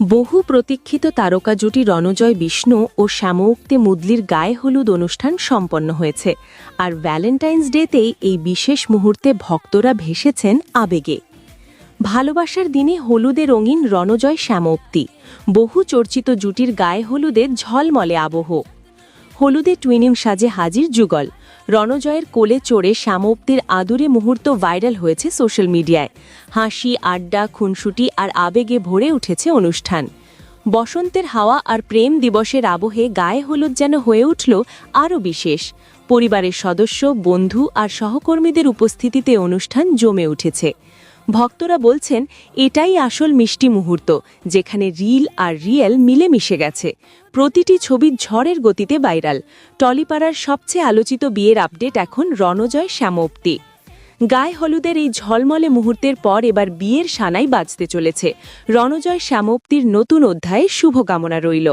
বহু প্রতীক্ষিত তারকা জুটি রণজয় বিষ্ণু ও শ্যামউক্তে মুদলির গায়ে হলুদ অনুষ্ঠান সম্পন্ন হয়েছে, আর ভ্যালেন্টাইন্স ডেতেই এই বিশেষ মুহূর্তে ভক্তরা ভেসেছেন আবেগে। ভালোবাসার দিনে হলুদে রঙিন রণজয় শ্যামউক্তি, বহু চর্চিত জুটির গায়ে হলুদে ঝলমলে আবহ। হলুদে টুইনিং সাজে হাজির যুগল। রণজয়ের কোলে চড়ে শ্যামউক্তির আদুরে মুহূর্ত ভাইরাল হয়েছে সোশ্যাল মিডিয়ায়। হাসি, আড্ডা, খুনসুটি আর আবেগে ভরে উঠেছে অনুষ্ঠান। বসন্তের হাওয়া আর প্রেম দিবসের আবহে গায়ে হলুদ যেন হয়ে উঠল আরও বিশেষ। পরিবারের সদস্য, বন্ধু আর সহকর্মীদের উপস্থিতিতে অনুষ্ঠান জমে উঠেছে। ভক্তরা বলছেন, এটাই আসল মিষ্টি মুহূর্ত, যেখানে রিল আর রিয়েল মিলেমিশে গেছে। প্রতিটি ছবি ঝড়ের গতিতে ভাইরাল। টলিপাড়ার সবচেয়ে আলোচিত বিয়ের আপডেট এখন রণজয় শ্যামউক্তি। গায়ে হলুদের এই ঝলমলে মুহূর্তের পর এবার বিয়ের সানাই বাজতে চলেছে। রণজয় শ্যামউক্তির নতুন অধ্যায়ে শুভকামনা রইল।